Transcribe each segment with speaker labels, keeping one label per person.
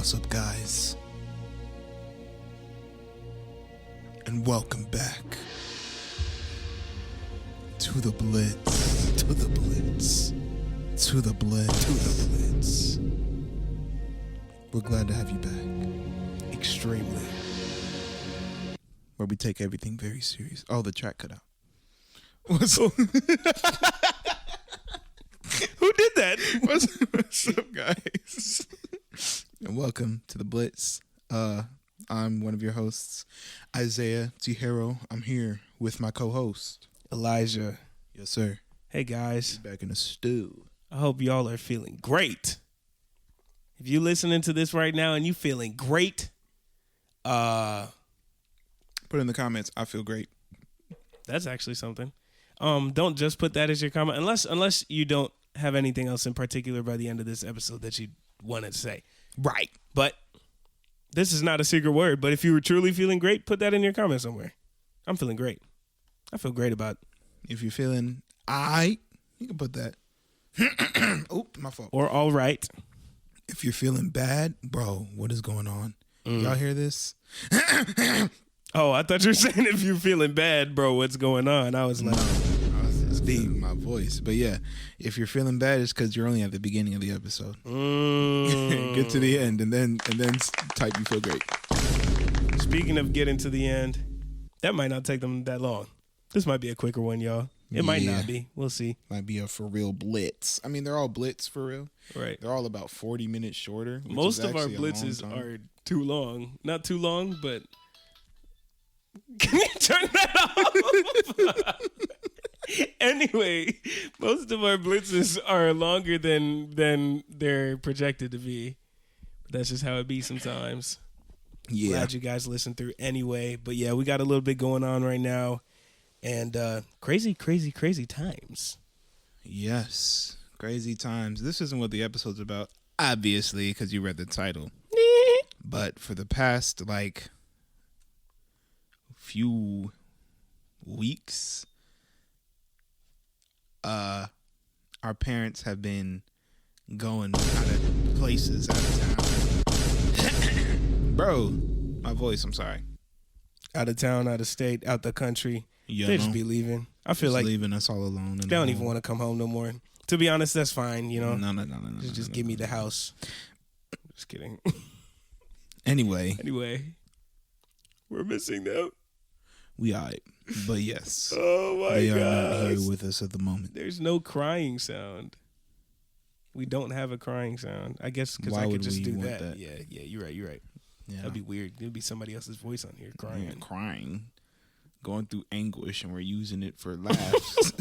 Speaker 1: What's up, guys? And welcome back to the Blitz. To the Blitz. To the Blitz. To the Blitz. We're glad to have you back. Extremely. Where we take everything very serious. Oh, the track cut out. What's up? Who did that? What's up, guys? And welcome to the Blitz. I'm one of your hosts, Elijah Tijero. I'm here with my co-host,
Speaker 2: Elijah.
Speaker 1: Yes, sir.
Speaker 2: Hey, guys.
Speaker 1: Back in the stew.
Speaker 2: I hope y'all are feeling great. If you listening to this right now and you feeling great,
Speaker 1: put in the comments, I feel great.
Speaker 2: That's actually something. Don't just put that as your comment, unless you don't have anything else in particular by the end of this episode that you want to say.
Speaker 1: Right.
Speaker 2: But this is not a secret word, but if you were truly feeling great, put that in your comment somewhere. I'm feeling great. I feel great about it.
Speaker 1: If you're feeling aight, you can put that. Oh, my fault.
Speaker 2: Or all right.
Speaker 1: If you're feeling bad, bro, what is going on? Y'all hear this?
Speaker 2: Oh, I thought you were saying if you're feeling bad, bro, what's going on? I was like,
Speaker 1: it's deep, my voice. But yeah, if you're feeling bad, it's because you're only at the beginning of the episode. Get to the end and then type you feel great.
Speaker 2: Speaking of getting to the end, that might not take them that long. This might be a quicker one, y'all. It might not be. We'll see.
Speaker 1: Might be a for real blitz. I mean, they're all blitz for real.
Speaker 2: Right.
Speaker 1: They're all about 40 minutes shorter.
Speaker 2: Most of our blitzes are too long. Not too long, but can you turn that off? Anyway, most of our blitzes are longer than they're projected to be. But that's just how it be sometimes.
Speaker 1: Yeah.
Speaker 2: Glad you guys listen through anyway. But yeah, we got a little bit going on right now. And crazy times.
Speaker 1: Yes. Crazy times. This isn't what the episode's about, obviously, because you read the title. But for the past, few weeks, our parents have been going out of places, out of town. Bro, my voice, I'm sorry.
Speaker 2: Out of town, out of state, out the country.
Speaker 1: You
Speaker 2: They
Speaker 1: know,
Speaker 2: just be leaving. I feel
Speaker 1: just
Speaker 2: like
Speaker 1: leaving us all alone.
Speaker 2: they don't even want to come home no more. To be honest, that's fine, you know.
Speaker 1: No.
Speaker 2: Just give me the house. Just kidding.
Speaker 1: Anyway,
Speaker 2: we're missing them.
Speaker 1: we alright. But yes.
Speaker 2: Oh my
Speaker 1: they
Speaker 2: god.
Speaker 1: are not here with us at the moment.
Speaker 2: There's no crying sound. We don't have a crying sound. I guess because
Speaker 1: Why
Speaker 2: I could
Speaker 1: would
Speaker 2: just
Speaker 1: we
Speaker 2: do
Speaker 1: want
Speaker 2: that.
Speaker 1: that?
Speaker 2: Yeah, you're right.
Speaker 1: Yeah.
Speaker 2: That'd be weird. There'd be somebody else's voice on here crying.
Speaker 1: Crying. Going through anguish, and we're using it for laughs.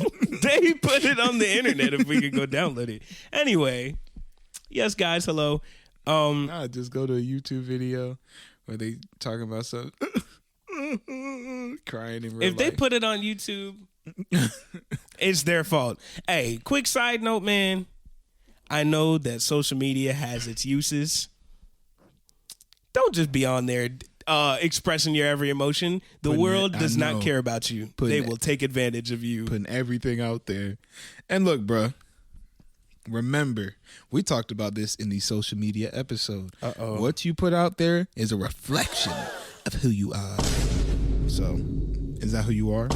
Speaker 2: They put it on the internet if we could go download it. Anyway, yes, guys, hello.
Speaker 1: Nah, just go to a YouTube video where they talking about something. Crying in real
Speaker 2: If they
Speaker 1: life.
Speaker 2: put it on YouTube, it's their fault. Hey, quick side note, man. I know that social media has its uses. Don't just be on there expressing your every emotion. The world does not care about you. They will take advantage of you.
Speaker 1: Putting everything out there. And look, bro, remember, we talked about this in the social media episode. What you put out there is a reflection of who you are. So, is that who you are?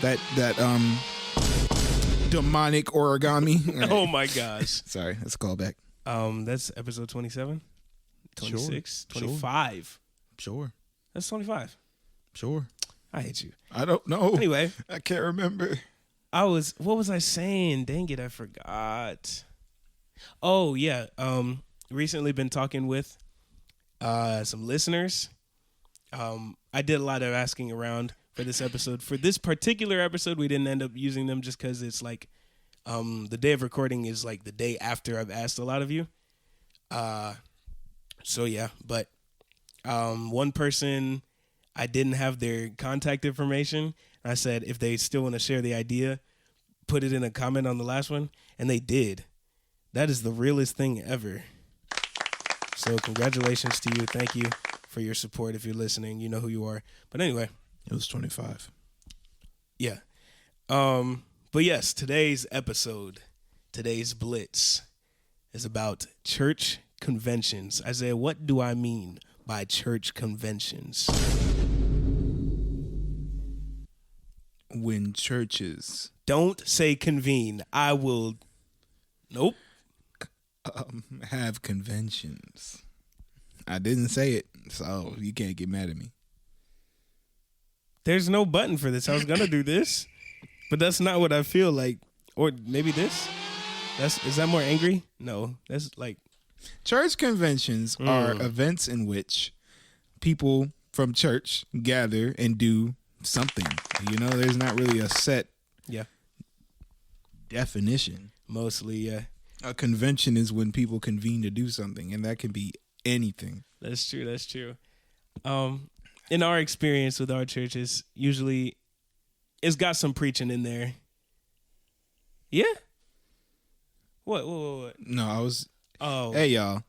Speaker 1: That demonic origami. Right.
Speaker 2: Oh my gosh.
Speaker 1: Sorry, let's call back.
Speaker 2: That's episode 27, 26,
Speaker 1: Sure.
Speaker 2: 25.
Speaker 1: Sure.
Speaker 2: That's 25.
Speaker 1: Sure.
Speaker 2: I hate you.
Speaker 1: I don't know.
Speaker 2: Anyway,
Speaker 1: I can't remember.
Speaker 2: what was I saying? Dang it, I forgot. Oh yeah. Recently been talking with some listeners. I did a lot of asking around for this episode. For this particular episode, we didn't end up using them just because it's like the day of recording is like the day after I've asked a lot of you. So yeah, but one person, I didn't have their contact information. I said if they still want to share the idea, put it in a comment on the last one, and they did. That is the realest thing ever. So congratulations to you. Thank you for your support. If you're listening, you know who you are. But anyway,
Speaker 1: It was 25.
Speaker 2: Yeah. But yes, today's episode, today's Blitz, is about church conventions. Isaiah, what do I mean by church conventions?
Speaker 3: When churches
Speaker 2: Don't say convene. I will. Nope.
Speaker 3: have conventions. I didn't say it, so you can't get mad at me.
Speaker 2: There's no button for this. I was gonna do this, but that's not what I feel like. Or maybe this. Is that more angry? No, that's like
Speaker 3: Church conventions are events in which people from church gather and do something. You know, there's not really a set definition.
Speaker 2: Mostly, yeah.
Speaker 3: A convention is when people convene to do something, and that can be anything.
Speaker 2: That's true. That's true. In our experience with our churches, usually it's got some preaching in there. Yeah. What?
Speaker 3: No, I was.
Speaker 2: Oh,
Speaker 3: Hey, y'all.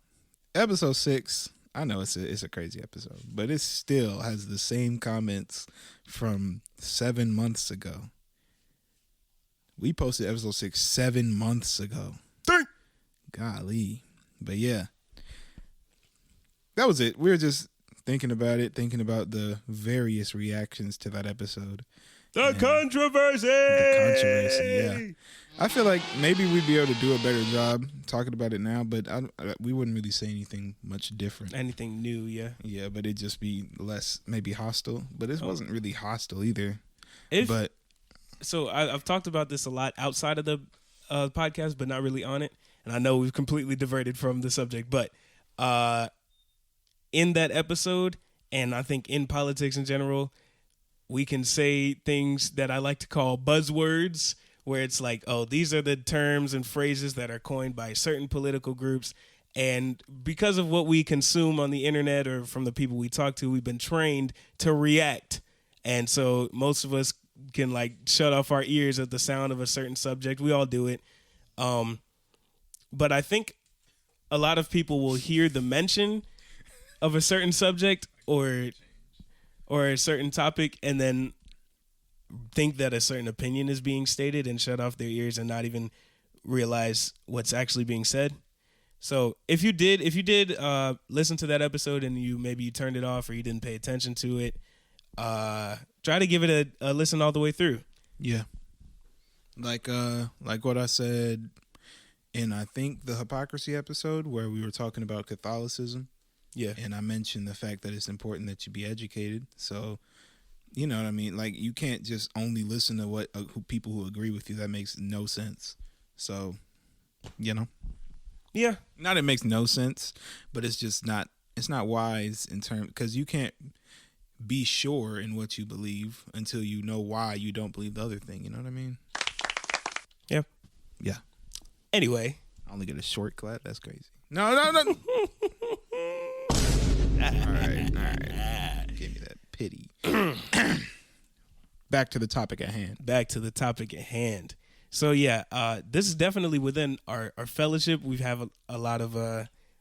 Speaker 3: Episode 6. I know it's a crazy episode, but it still has the same comments from 7 months ago. We posted episode 6 7 months ago. Golly. But yeah. That was it. We were just thinking about it, thinking about the various reactions to that episode.
Speaker 2: The controversy.
Speaker 3: The controversy, yeah. I feel like maybe we'd be able to do a better job talking about it now, but we wouldn't really say anything much different.
Speaker 2: Anything new, yeah.
Speaker 3: Yeah, but it'd just be less, maybe hostile. But it wasn't really hostile either.
Speaker 2: So I've talked about this a lot outside of the podcast, but not really on it. And I know we've completely diverted from the subject, but in that episode, and I think in politics in general, we can say things that I like to call buzzwords, where it's like, oh, these are the terms and phrases that are coined by certain political groups. And because of what we consume on the internet or from the people we talk to, we've been trained to react. And so most of us can like shut off our ears at the sound of a certain subject. We all do it. But I think a lot of people will hear the mention of a certain subject or a certain topic and then think that a certain opinion is being stated and shut off their ears and not even realize what's actually being said. So if you did listen to that episode and you turned it off or you didn't pay attention to it, try to give it a listen all the way through.
Speaker 3: Yeah. Like what I said in, I think, the hypocrisy episode where we were talking about Catholicism.
Speaker 2: Yeah.
Speaker 3: And I mentioned the fact that it's important that you be educated. So, you know what I mean? Like, you can't just only listen to what people who agree with you. That makes no sense. So, you know.
Speaker 2: Yeah.
Speaker 3: Not it makes no sense, but it's just not, it's not wise in terms, because you can't be sure in what you believe until you know why you don't believe the other thing. You know what I mean?
Speaker 2: Yeah.
Speaker 3: Yeah.
Speaker 2: Anyway.
Speaker 3: I only get a short clap. That's crazy. No. All right. Give me that pity. Back to the topic at hand.
Speaker 2: So yeah, this is definitely within our fellowship. We have a lot of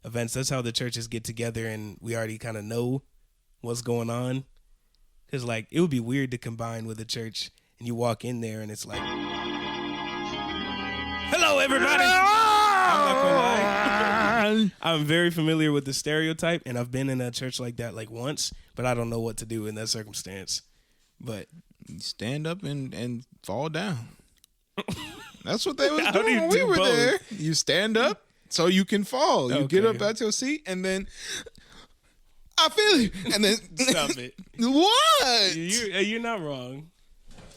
Speaker 2: events. That's how the churches get together, and we already kind of know what's going on. Because like it would be weird to combine with a church, and you walk in there, and it's like, "Hello, everybody." I'm not gonna lie. I'm very familiar with the stereotype, and I've been in a church like that like once, but I don't know what to do in that circumstance. But
Speaker 3: You stand up and fall down. That's what they was
Speaker 2: How do
Speaker 3: doing
Speaker 2: you
Speaker 3: when we
Speaker 2: do
Speaker 3: were
Speaker 2: both?
Speaker 3: there. You stand up so you can fall. You get
Speaker 2: Okay.
Speaker 3: up out your seat and then I feel you. And then
Speaker 2: stop it.
Speaker 3: What?
Speaker 2: You're not wrong.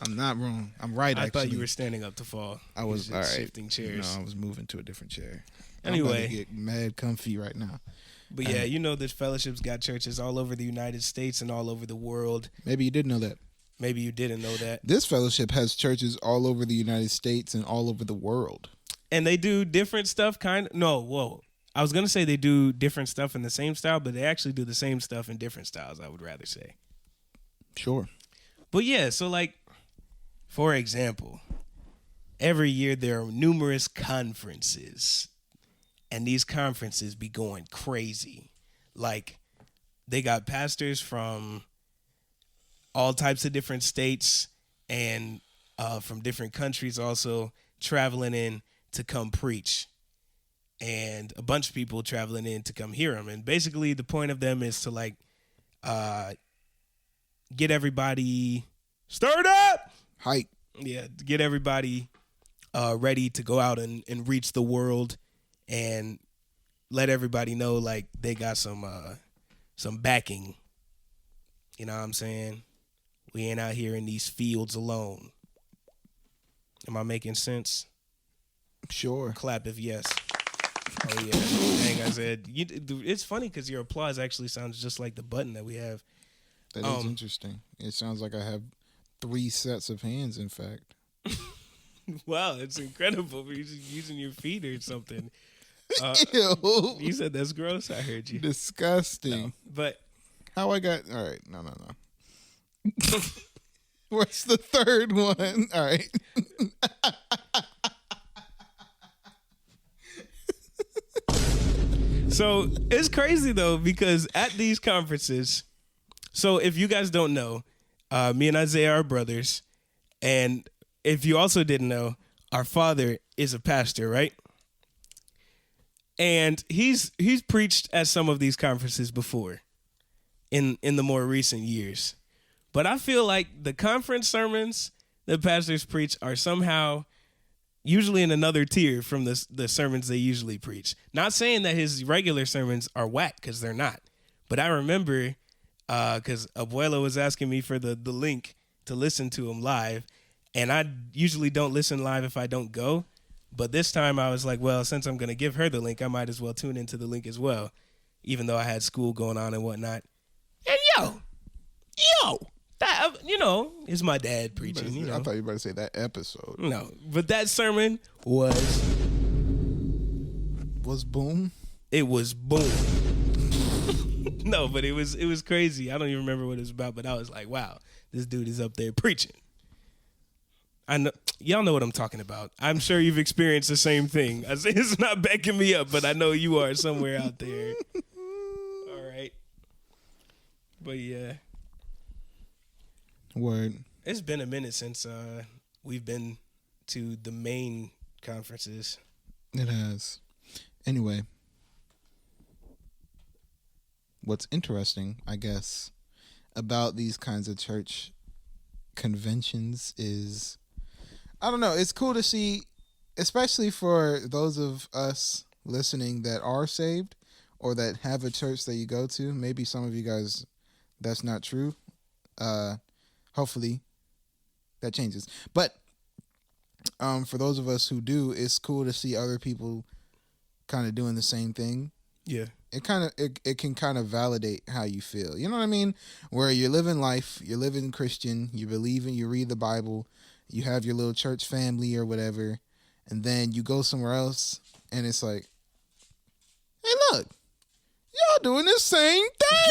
Speaker 3: I'm not wrong. I'm right.
Speaker 2: I
Speaker 3: Actually,
Speaker 2: thought you were standing up to fall.
Speaker 3: I was
Speaker 2: You're
Speaker 3: all
Speaker 2: just
Speaker 3: right.
Speaker 2: shifting chairs.
Speaker 3: No, I was moving to a different chair.
Speaker 2: Anyway.
Speaker 3: I'm about to get mad comfy right now.
Speaker 2: But yeah, you know this fellowship's got churches all over the United States and all over the world.
Speaker 3: Maybe you didn't know that.
Speaker 2: Maybe you didn't know that.
Speaker 3: This fellowship has churches all over the United States and all over the world.
Speaker 2: And they do different stuff, I was going to say they do different stuff in the same style, but they actually do the same stuff in different styles, I would rather say.
Speaker 3: Sure.
Speaker 2: But yeah, so like, for example, every year there are numerous conferences, and these conferences be going crazy. Like, they got pastors from all types of different states and from different countries also traveling in to come preach. and a bunch of people traveling in to come hear him. And basically the point of them is to like get everybody stirred up.
Speaker 3: Hype.
Speaker 2: Yeah, to get everybody ready to go out and reach the world and let everybody know like they got some backing. You know what I'm saying? We ain't out here in these fields alone. Am I making sense?
Speaker 3: Sure.
Speaker 2: Clap if yes. Oh yeah. Dang, I said it's funny because your applause actually sounds just like the button that we have.
Speaker 3: That is interesting. It sounds like I have 3 sets of hands, in fact.
Speaker 2: Wow, it's incredible. You're just using your feet or something.
Speaker 3: Ew.
Speaker 2: You said that's gross. I heard you.
Speaker 3: Disgusting.
Speaker 2: No, but
Speaker 3: how I got... All right. No. What's the third one? All right.
Speaker 2: So it's crazy though, because at these conferences, so if you guys don't know, me and Isaiah are brothers, and if you also didn't know, our father is a pastor, right? And he's preached at some of these conferences before in the more recent years. But I feel like the conference sermons that pastors preach are somehow usually in another tier from the sermons they usually preach. Not saying that his regular sermons are whack, because they're not. But I remember, because Abuela was asking me for the link to listen to him live, and I usually don't listen live if I don't go. But this time I was like, well, since I'm going to give her the link, I might as well tune into the link as well, even though I had school going on and whatnot. And yo, that, is my dad preaching. You know.
Speaker 3: I thought you were about to say that episode.
Speaker 2: No, but that sermon was
Speaker 3: boom.
Speaker 2: It was boom. No, but it was crazy. I don't even remember what it was about, but I was like, wow, this dude is up there preaching. I know y'all know what I'm talking about. I'm sure you've experienced the same thing. I say it's not backing me up, but I know you are somewhere out there. All right. But yeah.
Speaker 3: Word.
Speaker 2: It's been a minute since we've been to the main conferences.
Speaker 3: It has. Anyway. What's interesting, I guess, about these kinds of church conventions is, I don't know, it's cool to see, especially for those of us listening that are saved or that have a church that you go to. Maybe some of you guys, that's not true. Hopefully that changes. But for those of us who do, it's cool to see other people kind of doing the same thing.
Speaker 2: Yeah.
Speaker 3: It can kind of validate how you feel. You know what I mean? Where you're living life, you're living Christian, you believe in, you read the Bible, you have your little church family or whatever, and then you go somewhere else and it's like, hey, look, y'all doing the same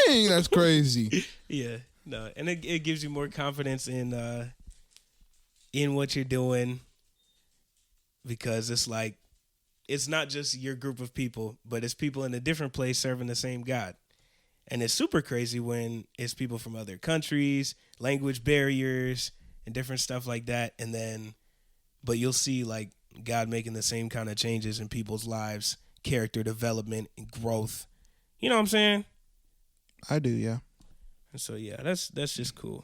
Speaker 3: thing. That's crazy.
Speaker 2: Yeah. No, and it gives you more confidence in what you're doing, because it's like, it's not just your group of people, but it's people in a different place serving the same God. And it's super crazy when it's people from other countries, language barriers, and different stuff like that. And then, but you'll see like God making the same kind of changes in people's lives, character development and growth. You know what I'm saying?
Speaker 3: I do, yeah.
Speaker 2: And so, yeah, that's just cool.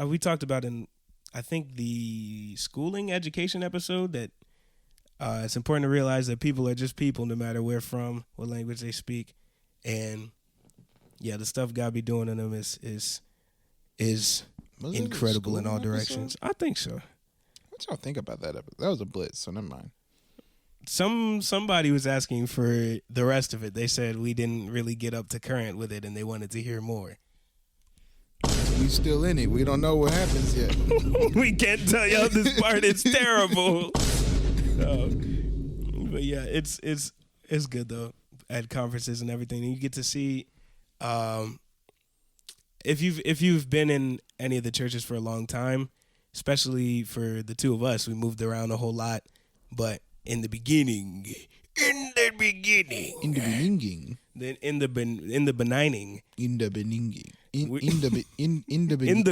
Speaker 2: We talked about in, I think, the schooling education episode that it's important to realize that people are just people no matter where from, what language they speak. And, yeah, the stuff God be doing in them is incredible in all directions. I think so.
Speaker 3: What y'all think about that episode? That was a Blitz, so never mind.
Speaker 2: Somebody was asking for the rest of it. They said we didn't really get up to current with it and they wanted to hear more.
Speaker 3: We still in it. We don't know what happens yet.
Speaker 2: We can't tell y'all this part. It's terrible. But yeah, it's good though at conferences and everything. And you get to see, if you've been in any of the churches for a long time, especially for the two of us, we moved around a whole lot. But in the beginning, then in the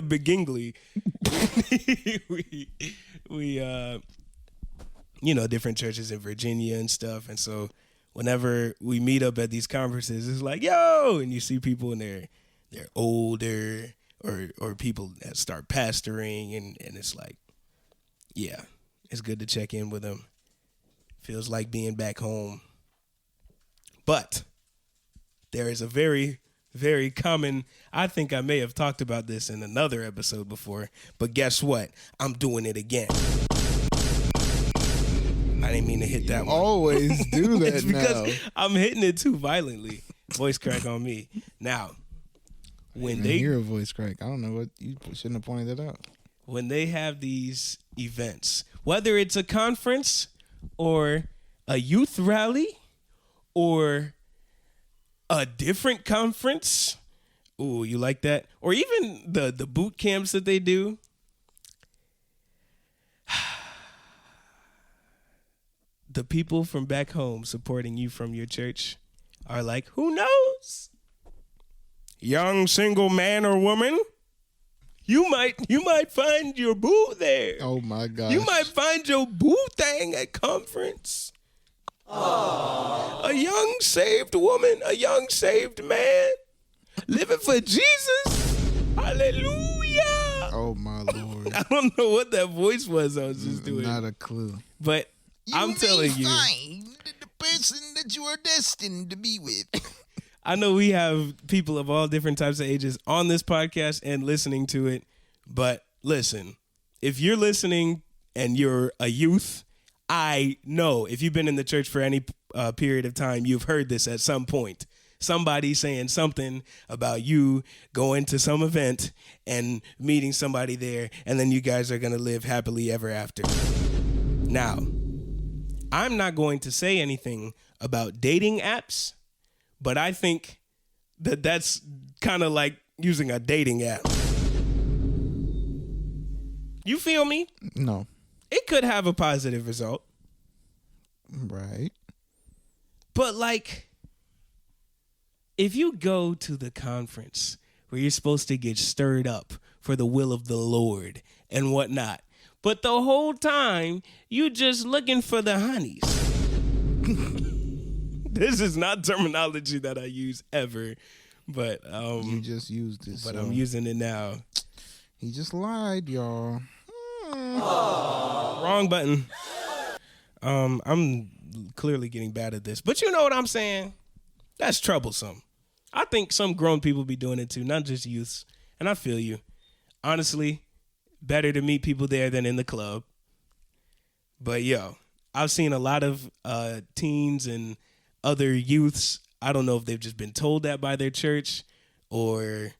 Speaker 2: begingly, we different churches in Virginia and stuff, and so whenever we meet up at these conferences, it's like, yo, and you see people and they're older or people that start pastoring, and it's like, yeah, it's good to check in with them. Feels like being back home. But there is a very, very common, I think I may have talked about this in another episode before, but guess what? I'm doing it again. I didn't mean to hit that one.
Speaker 3: Always do that
Speaker 2: It's because I'm hitting it too violently. Voice crack on me. Now, when they
Speaker 3: hear a voice crack, I don't know what you shouldn't have pointed that out.
Speaker 2: When they have these events, whether it's a conference or a youth rally or a different conference, ooh, you like that? Or even the boot camps that they do. The people from back home supporting you from your church are like, who knows? Young single man or woman, you might find your boo there.
Speaker 3: Oh my gosh.
Speaker 2: You might find your boo thing at conference. Aww. A young saved woman, a young saved man, living for Jesus. Hallelujah.
Speaker 3: Oh my Lord.
Speaker 2: I don't know what that voice was I was just doing.
Speaker 3: Not a clue.
Speaker 2: But I'm telling you.
Speaker 3: Find the person that you are destined to be with.
Speaker 2: I know we have people of all different types of ages on this podcast and listening to it. But listen, if you're listening and you're a youth, I know if you've been in the church for any period of time, you've heard this at some point. Somebody saying something about you going to some event and meeting somebody there, and then you guys are going to live happily ever after. Now, I'm not going to say anything about dating apps, but I think that that's kind of like using a dating app. You feel me?
Speaker 3: No.
Speaker 2: It could have a positive result.
Speaker 3: Right.
Speaker 2: But like, if you go to the conference where you're supposed to get stirred up for the will of the Lord and whatnot, but the whole time you just looking for the honeys. This is not terminology that I use ever, but
Speaker 3: you just used it.
Speaker 2: But
Speaker 3: so.
Speaker 2: I'm using it now.
Speaker 3: He just lied, y'all.
Speaker 2: Wrong button. I'm clearly getting bad at this, but you know what I'm saying? That's troublesome. I think some grown people be doing it too, not just youths. And I feel you. Honestly, better to meet people there than in the club. But yo, I've seen a lot of teens and other youths. I don't know if they've just been told that by their church or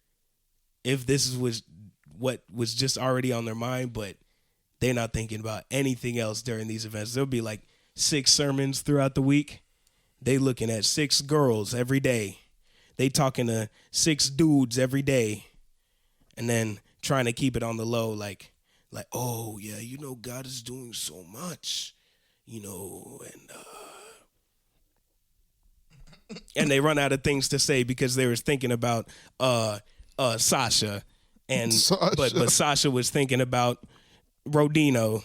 Speaker 2: if this was what was just already on their mind, but they're not thinking about anything else during these events. There'll be like 6 sermons throughout the week. They looking at 6 girls every day. They talking to 6 dudes every day. And then trying to keep it on the low like, oh yeah, you know, God is doing so much, you know, and they run out of things to say because they was thinking about Sasha and
Speaker 3: Sasha.
Speaker 2: But Sasha was thinking about Rodino.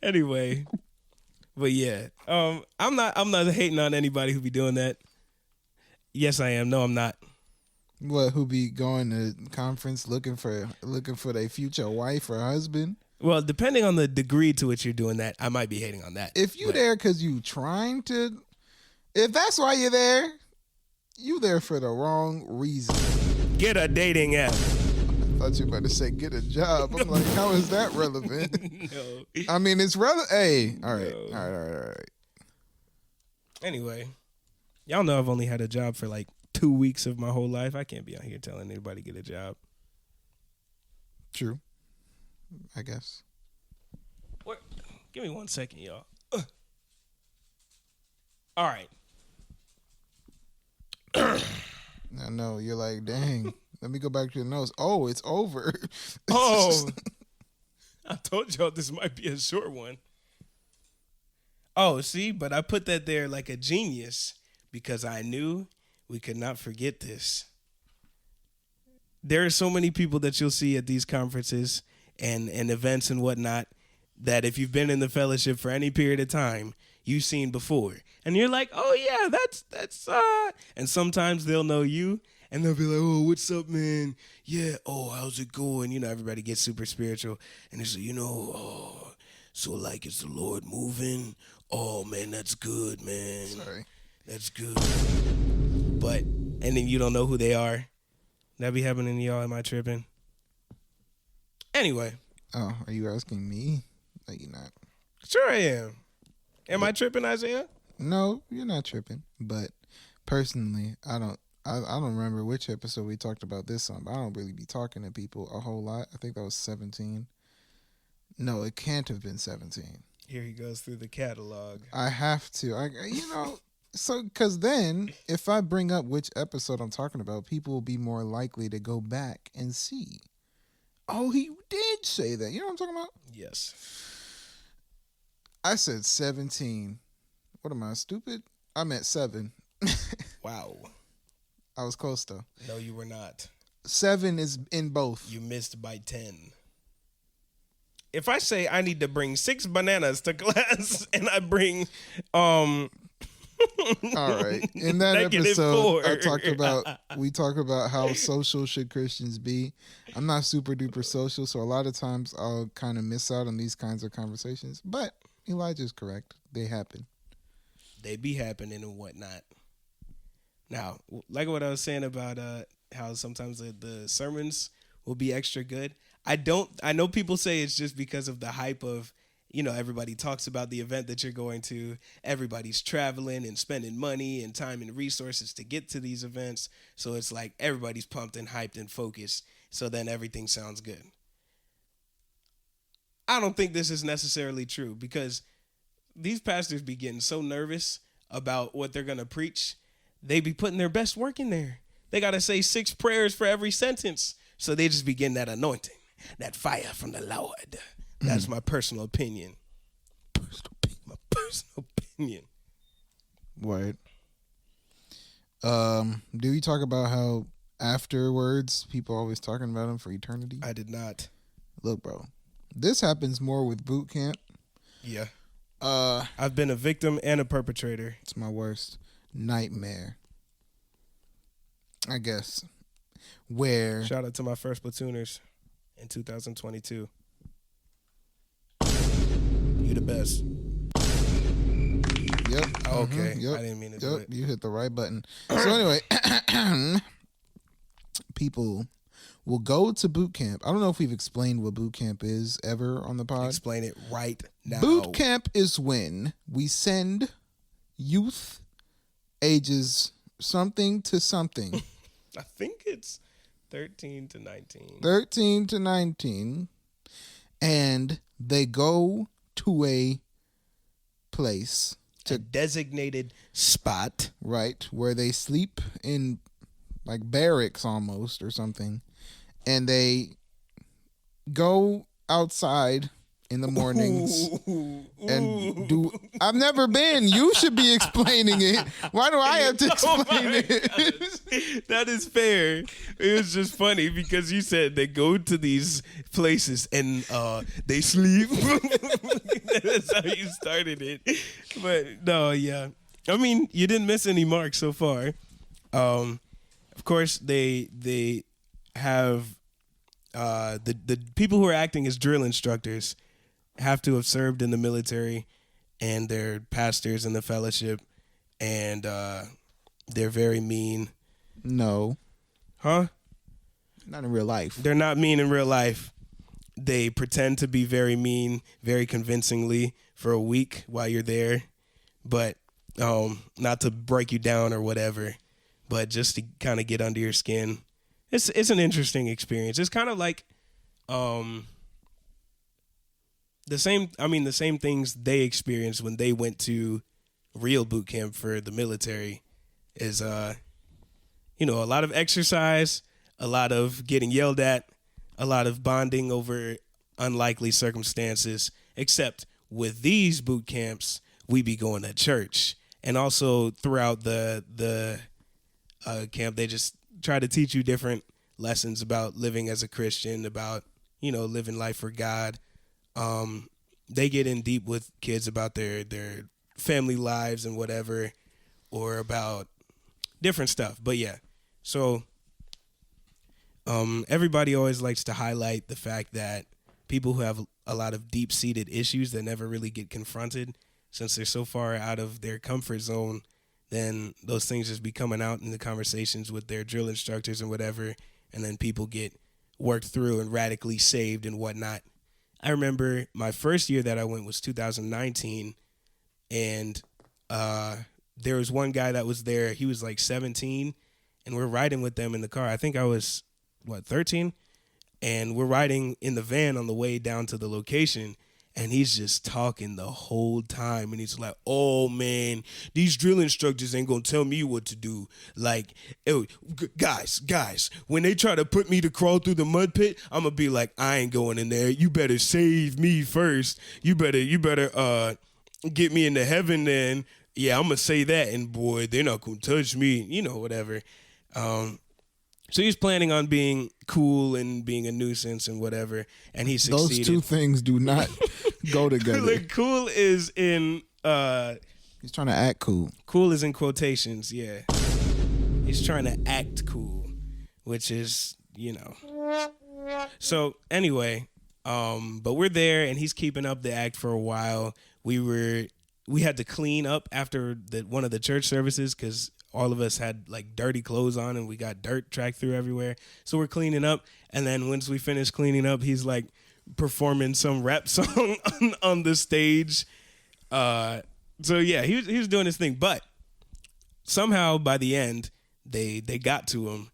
Speaker 2: Anyway, but yeah, I'm not hating on anybody who be doing that. Yes, I am. No, I'm not.
Speaker 3: What? Who be going to conference looking for their future wife or husband?
Speaker 2: Well, depending on the degree to which you're doing that, I might be hating on that.
Speaker 3: If you there because you trying to, if that's why you're there, you there for the wrong reason.
Speaker 2: Get a dating app.
Speaker 3: I thought you were about to say get a job. I'm like, how is that relevant?
Speaker 2: No.
Speaker 3: I mean, it's relevant. Hey, all right,
Speaker 2: No.
Speaker 3: all right.
Speaker 2: Anyway, y'all know I've only had a job for like 2 weeks of my whole life. I can't be out here telling anybody to get a job.
Speaker 3: True. I guess.
Speaker 2: Give me 1 second, y'all. All right.
Speaker 3: I know. You're like, dang. Let me go back to the notes. Oh, it's over.
Speaker 2: Oh, I told y'all this might be a short one. Oh, see, but I put that there like a genius because I knew we could not forget this. There are so many people that you'll see at these conferences and events and whatnot that if you've been in the fellowship for any period of time, you've seen before. And you're like, oh yeah, that's and sometimes they'll know you and they'll be like, oh, what's up, man? Yeah, oh, how's it going? You know, everybody gets super spiritual and they say, oh, so like, is the Lord moving? Oh man, that's good, man.
Speaker 3: Sorry.
Speaker 2: That's good. But, and then you don't know who they are. That be happening to y'all? Am I tripping? Anyway.
Speaker 3: Oh, are you asking me? No, you're not.
Speaker 2: Sure I am. Am I tripping, Isaiah?
Speaker 3: No, you're not tripping. But personally, I don't remember which episode we talked about this on, but I don't really be talking to people a whole lot. I think that was 17. No, it can't have been 17.
Speaker 2: Here he goes through the catalog.
Speaker 3: I have to. So, because then, if I bring up which episode I'm talking about, people will be more likely to go back and see. Oh, he did say that. You know what I'm talking about?
Speaker 2: Yes.
Speaker 3: I said 17. What am I, stupid? I meant 7.
Speaker 2: Wow.
Speaker 3: I was close, though.
Speaker 2: No, you were not.
Speaker 3: 7 is in both.
Speaker 2: You missed by 10. If I say I need to bring 6 bananas to class and I bring
Speaker 3: All right. In that episode, we talked about how social should Christians be. I'm not super duper social, so a lot of times I'll kind of miss out on these kinds of conversations. But Elijah's correct. They happen.
Speaker 2: They be happening and whatnot. Now, like what I was saying about how sometimes the sermons will be extra good. I know people say it's just because of the hype of, everybody talks about the event that you're going to. Everybody's traveling and spending money and time and resources to get to these events. So it's like everybody's pumped and hyped and focused. So then everything sounds good. I don't think this is necessarily true because these pastors be getting so nervous about what they're going to preach. They be putting their best work in there. They got to say 6 prayers for every sentence. So they just be getting that anointing, that fire from the Lord. That's my personal opinion. My personal opinion.
Speaker 3: Word. Do you talk about how afterwards people always talking about him for eternity?
Speaker 2: I did not.
Speaker 3: Look, bro, this happens more with boot camp.
Speaker 2: Yeah. I've been a victim and a perpetrator.
Speaker 3: It's my worst nightmare, I guess. Where
Speaker 2: shout out to my first platooners in 2022. You the best.
Speaker 3: Yep.
Speaker 2: Oh, okay.
Speaker 3: Yep.
Speaker 2: I didn't mean to do it.
Speaker 3: You hit the right button. So anyway, people will go to boot camp. I don't know if we've explained what boot camp is ever on the pod.
Speaker 2: Explain it right now.
Speaker 3: Boot camp is when we send youth ages something to something.
Speaker 2: I think it's 13 to 19.
Speaker 3: 13 to 19. And they go to a place.
Speaker 2: A designated spot.
Speaker 3: Right. Where they sleep in like barracks almost or something. And they go outside in the mornings and do. I've never been. You should be explaining it. Why do I have to explain it?
Speaker 2: That is fair. It was just funny because you said they go to these places and they sleep. That's how you started it. But no, yeah. I mean, you didn't miss any marks so far. Of course, they have the people who are acting as drill instructors have to have served in the military, and they're pastors in the fellowship, and they're very mean.
Speaker 3: No.
Speaker 2: Huh?
Speaker 3: Not in real life.
Speaker 2: They're not mean in real life. They pretend to be very mean, very convincingly for a week while you're there, but not to break you down or whatever, but just to kind of get under your skin. It's an interesting experience. It's kind of like the same things they experienced when they went to real boot camp for the military is a lot of exercise, a lot of getting yelled at, a lot of bonding over unlikely circumstances, except with these boot camps, we be going to church. And also throughout the camp, they just try to teach you different lessons about living as a Christian, about, living life for God. they get in deep with kids about their family lives and whatever, or about different stuff. But yeah, so everybody always likes to highlight the fact that people who have a lot of deep-seated issues that never really get confronted, since they're so far out of their comfort zone, then those things just be coming out in the conversations with their drill instructors and whatever, and then people get worked through and radically saved and whatnot. I remember my first year that I went was 2019, and there was one guy that was there. He was like 17, and we're riding with them in the car. I think I was, 13? And we're riding in the van on the way down to the location, and he's just talking the whole time. And he's like, oh, man, these drill instructors ain't going to tell me what to do. Like, guys, when they try to put me to crawl through the mud pit, I'm going to be like, I ain't going in there. You better save me first. You better get me into heaven then. Yeah, I'm going to say that. And, boy, they're not going to touch me. You know, whatever. So he's planning on being cool and being a nuisance and whatever, and he succeeded.
Speaker 3: Those two things do not go together.
Speaker 2: Look, cool is in...
Speaker 3: he's trying to act cool.
Speaker 2: Cool is in quotations, yeah. He's trying to act cool, which is, you know. So anyway, but we're there, and he's keeping up the act for a while. We had to clean up after one of the church services because all of us had like dirty clothes on and we got dirt tracked through everywhere. So we're cleaning up. And then once we finish cleaning up, he's like performing some rap song on the stage. So yeah, he was doing his thing. But somehow by the end, they got to him.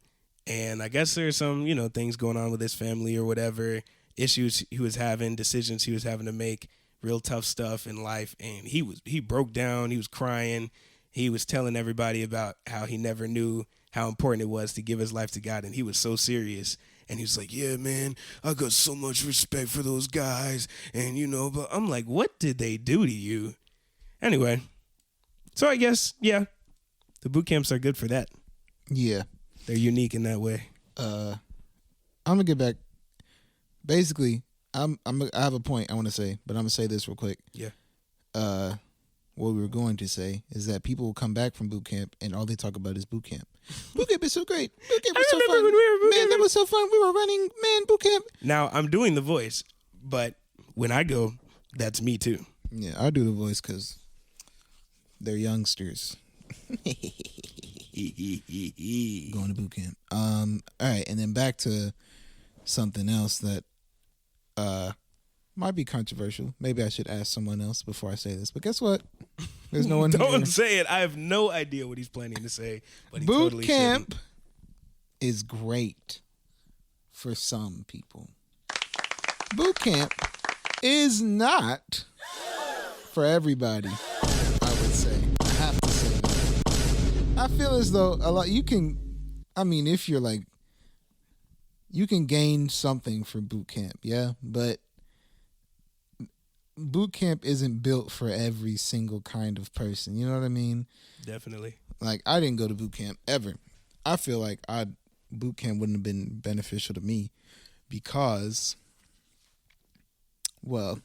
Speaker 2: And I guess there's some, things going on with his family or whatever, issues he was having, decisions he was having to make, real tough stuff in life. And he broke down. He was crying. He was telling everybody about how he never knew how important it was to give his life to God, and he was so serious. And he was like, yeah, man, I got so much respect for those guys. And, but I'm like, what did they do to you? Anyway, so I guess, yeah, the boot camps are good for that.
Speaker 3: Yeah.
Speaker 2: They're unique in that way.
Speaker 3: I'm going to get back. Basically, I have a point I want to say, but I'm going to say this real quick.
Speaker 2: Yeah.
Speaker 3: What we were going to say is that people will come back from boot camp and all they talk about is boot camp. Boot camp is so great. Boot camp was so fun. Man, that was so fun. We were running, man, boot camp.
Speaker 2: Now, I'm doing the voice, but when I go, that's me too.
Speaker 3: Yeah, I do the voice because they're youngsters. Going to boot camp. All right, and then back to something else that might be controversial. Maybe I should ask someone else before I say this. But guess what? There's no one
Speaker 2: Don't
Speaker 3: here.
Speaker 2: say it. I have no idea what he's planning to say. But he
Speaker 3: boot
Speaker 2: totally
Speaker 3: camp
Speaker 2: shouldn't.
Speaker 3: is great for some people. Boot camp is not for everybody, I would say. I have to say that. I feel as though if you're like, you can gain something from boot camp, yeah? But boot camp isn't built for every single kind of person. You know what I mean?
Speaker 2: Definitely.
Speaker 3: Like, I didn't go to boot camp ever. I feel like boot camp wouldn't have been beneficial to me because, well,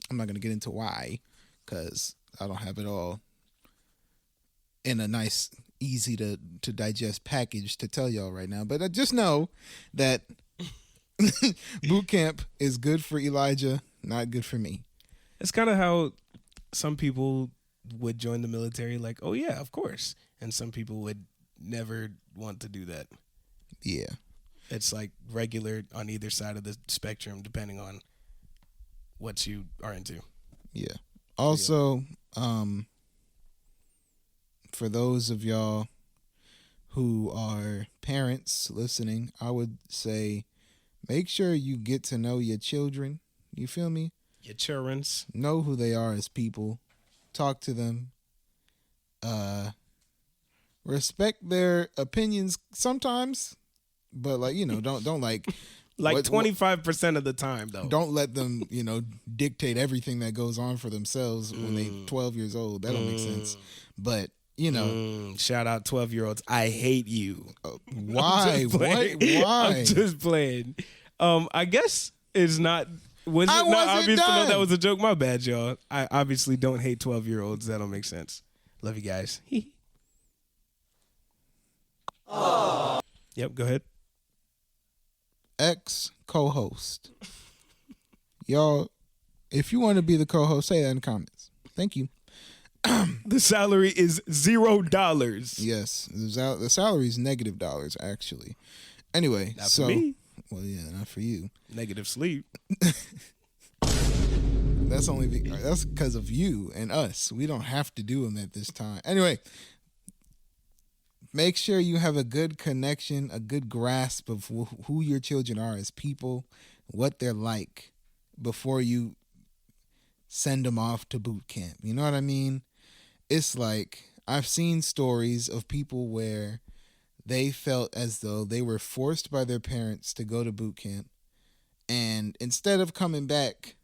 Speaker 3: I'm not going to get into why because I don't have it all in a nice, easy to digest package to tell y'all right now. But I just know that boot camp is good for Elijah, not good for me.
Speaker 2: It's kind of how some people would join the military, like, oh, yeah, of course. And some people would never want to do that.
Speaker 3: Yeah.
Speaker 2: It's like regular on either side of the spectrum, depending on what you are into.
Speaker 3: Yeah. Also, for those of y'all who are parents listening, I would say make sure you get to know your children. You feel me?
Speaker 2: Your children's.
Speaker 3: Know who they are as people. Talk to them. Respect their opinions sometimes, but don't like
Speaker 2: 25% of the time though.
Speaker 3: Don't let them, dictate everything that goes on for themselves when they 12 years old. That don't make sense. But
Speaker 2: shout out 12-year-olds. I hate you.
Speaker 3: Why? What? Why?
Speaker 2: I'm just playing. I guess it's not Was
Speaker 3: I
Speaker 2: it not
Speaker 3: wasn't
Speaker 2: obvious to know
Speaker 3: done.
Speaker 2: that was a joke? My bad, y'all. I obviously don't hate 12-year-olds. That don't make sense. Love you guys. Yep, go ahead.
Speaker 3: Ex co-host. Y'all, if you want to be the co-host, say that in the comments. Thank you.
Speaker 2: The salary is $0.
Speaker 3: Yes, the salary is $- actually. Anyway,
Speaker 2: Not
Speaker 3: so
Speaker 2: for me.
Speaker 3: well, yeah, not for you.
Speaker 2: Negative sleep.
Speaker 3: That's because of you and us. We don't have to do them at this time. Anyway, make sure you have a good connection, a good grasp of who your children are as people, what they're like, before you send them off to boot camp. You know what I mean? It's like I've seen stories of people where they felt as though they were forced by their parents to go to boot camp, and instead of coming back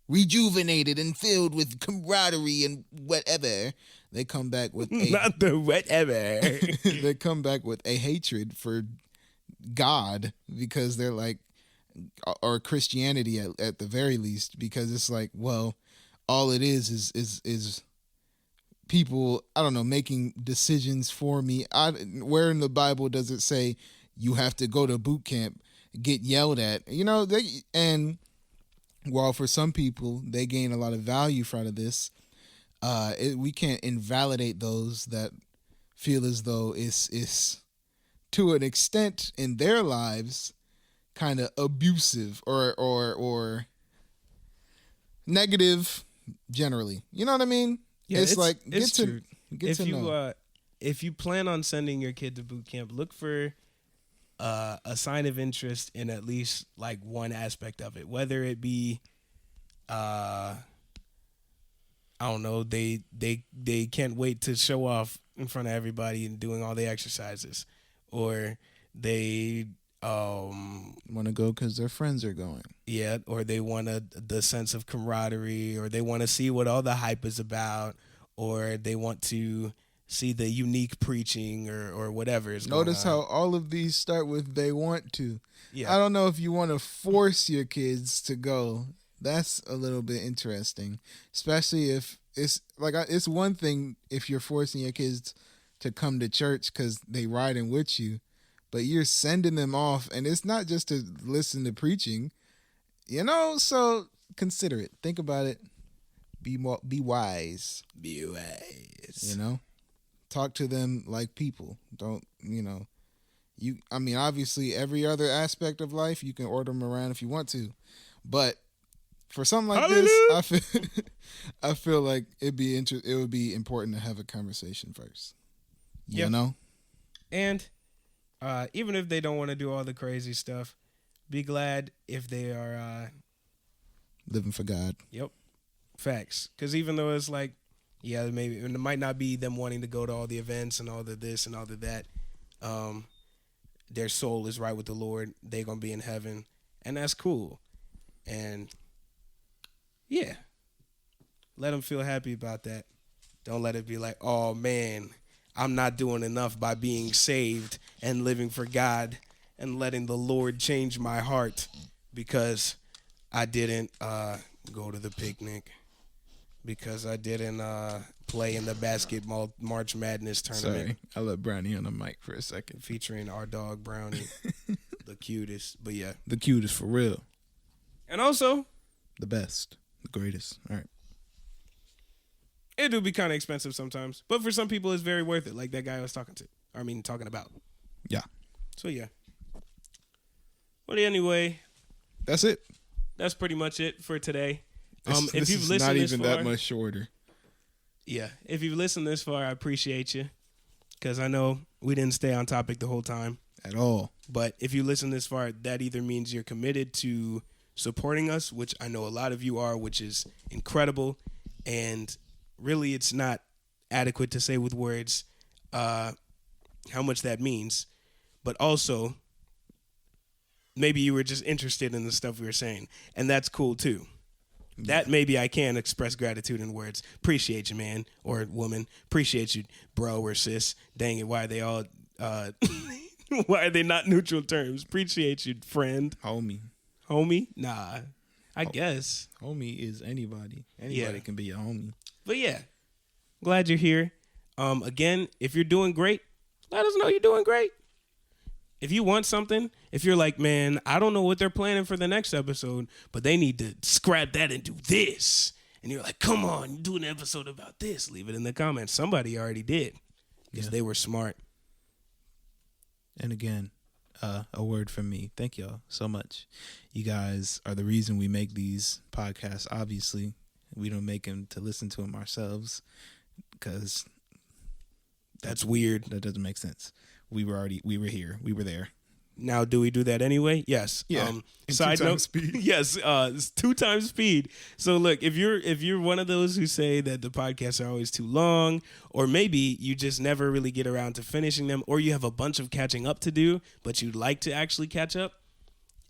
Speaker 3: rejuvenated and filled with camaraderie and whatever, they come back with a
Speaker 2: Not the whatever.
Speaker 3: they come back with a hatred for God, because they're like, or Christianity at the very least, because it's like, well, all it is people, I don't know, making decisions for me. Where in the Bible does it say you have to go to boot camp, get yelled at? You know, and while for some people they gain a lot of value out of this, we can't invalidate those that feel as though it's to an extent in their lives kind of abusive or negative generally. You know what I mean?
Speaker 2: Yeah,
Speaker 3: it's like
Speaker 2: it's true.
Speaker 3: Get to know.
Speaker 2: If you plan on sending your kid to boot camp, look for a sign of interest in at least like one aspect of it, whether it be I don't know, they can't wait to show off in front of everybody and doing all the exercises, or they
Speaker 3: want to go because their friends are going.
Speaker 2: Yeah, or they want the sense of camaraderie, or they want to see what all the hype is about, or they want to see the unique preaching or whatever is going on.
Speaker 3: Notice how all of these start with "they want to."
Speaker 2: Yeah.
Speaker 3: I don't know if you want to force your kids to go. That's a little bit interesting, especially if it's like it's one thing if you're forcing your kids to come to church because they riding with you, but you're sending them off, and it's not just to listen to preaching, you know. So consider it. Think about it. Be wise.
Speaker 2: Be wise.
Speaker 3: You know, talk to them like people. Don't I mean, obviously, every other aspect of life you can order them around if you want to, but for something like this, I feel like it would be important to have a conversation first. You know?
Speaker 2: And even if they don't want to do all the crazy stuff, be glad if they are
Speaker 3: living for God.
Speaker 2: Yep. Facts. Because even though it's like, yeah, maybe it might not be them wanting to go to all the events and all the this and all the that, their soul is right with the Lord. They're going to be in heaven, and that's cool. And yeah, let them feel happy about that. Don't let it be like, oh man, I'm not doing enough by being saved and living for God and letting the Lord change my heart because I didn't go to the picnic, because I didn't play in the basketball March Madness tournament.
Speaker 3: Sorry, I let Brownie on the mic for a second.
Speaker 2: Featuring our dog Brownie, the cutest. But yeah,
Speaker 3: the cutest for real.
Speaker 2: And also,
Speaker 3: the best, the greatest. All right.
Speaker 2: It do be kind of expensive sometimes, but for some people, it's very worth it. Like that guy I was talking about.
Speaker 3: Yeah.
Speaker 2: So yeah. But anyway,
Speaker 3: that's it.
Speaker 2: That's pretty much it for today.
Speaker 3: If you've listened not even that much shorter.
Speaker 2: Yeah, if you've listened this far, I appreciate you, because I know we didn't stay on topic the whole time
Speaker 3: at all.
Speaker 2: But if you listen this far, that either means you're committed to supporting us, which I know a lot of you are, which is incredible, and really it's not adequate to say with words how much that means, but also maybe you were just interested in the stuff we were saying, and that's cool too. That maybe I can express gratitude in words. Appreciate you, man or woman. Appreciate you, bro or sis. Dang it, why are they all why are they not neutral terms? Appreciate you, friend.
Speaker 3: Homie.
Speaker 2: Homie? Nah. I guess.
Speaker 3: Homie is anybody. Anybody
Speaker 2: Yeah.
Speaker 3: can be a homie.
Speaker 2: But yeah, glad you're here. Again, if you're doing great, let us know you're doing great. If you want something, if you're like, man, I don't know what they're planning for the next episode, but they need to scrap that and do this. And you're like, come on, do an episode about this. Leave it in the comments. Somebody already did because they were smart.
Speaker 3: And again, a word from me. Thank y'all so much. You guys are the reason we make these podcasts. Obviously, we don't make them to listen to them ourselves because
Speaker 2: That's weird.
Speaker 3: that doesn't make sense. We were here. We were there.
Speaker 2: Now, do we do that anyway? Yes.
Speaker 3: Yeah.
Speaker 2: Side
Speaker 3: 2
Speaker 2: note,
Speaker 3: times speed.
Speaker 2: yes, it's 2 times speed. So look, if you're one of those who say that the podcasts are always too long, or maybe you just never really get around to finishing them, or you have a bunch of catching up to do, but you'd like to actually catch up,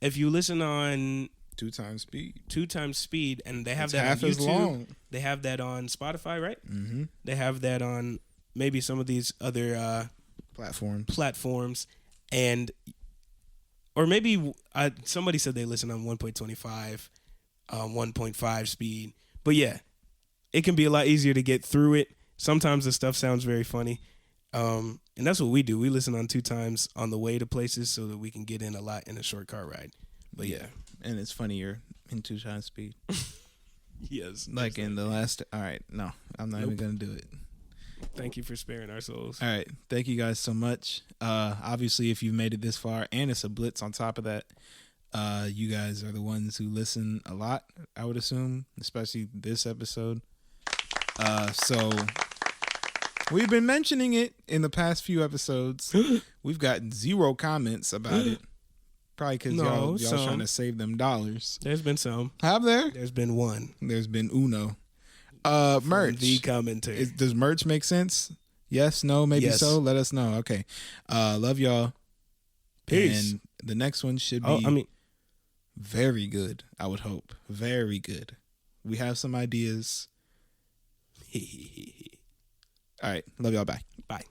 Speaker 2: if you listen on
Speaker 3: 2 times speed.
Speaker 2: 2 times speed, and they have
Speaker 3: It's
Speaker 2: that
Speaker 3: half
Speaker 2: on
Speaker 3: as
Speaker 2: YouTube,
Speaker 3: long.
Speaker 2: they have that on Spotify, right?
Speaker 3: Mm-hmm.
Speaker 2: They have that on maybe some of these other platforms, and or maybe somebody said they listen on 1.25, 1.5 speed. But yeah, it can be a lot easier to get through it. Sometimes the stuff sounds very funny, and that's what we do. We listen on 2 times on the way to places so that we can get in a lot in a short car ride. But yeah,
Speaker 3: And it's funnier in 2 times speed.
Speaker 2: yes,
Speaker 3: Like in the last. All right. No, I'm not even going to do it.
Speaker 2: Thank you for sparing our souls.
Speaker 3: All right. Thank you guys so much. Obviously, if you've made it this far and it's a blitz on top of that, you guys are the ones who listen a lot, I would assume, especially this episode. So we've been mentioning it in the past few episodes. We've gotten 0 comments about it. Probably because y'all trying to save them dollars.
Speaker 2: There's been some.
Speaker 3: Have there?
Speaker 2: There's been one.
Speaker 3: There's been uno. Merch.
Speaker 2: The commentary.
Speaker 3: Does merch make sense? Yes, no, maybe
Speaker 2: Yes.
Speaker 3: so. Let us know. Okay. Love y'all.
Speaker 2: Peace.
Speaker 3: And the next one should be very good, I would hope. Very good. We have some ideas. All right. Love y'all. Bye.
Speaker 2: Bye.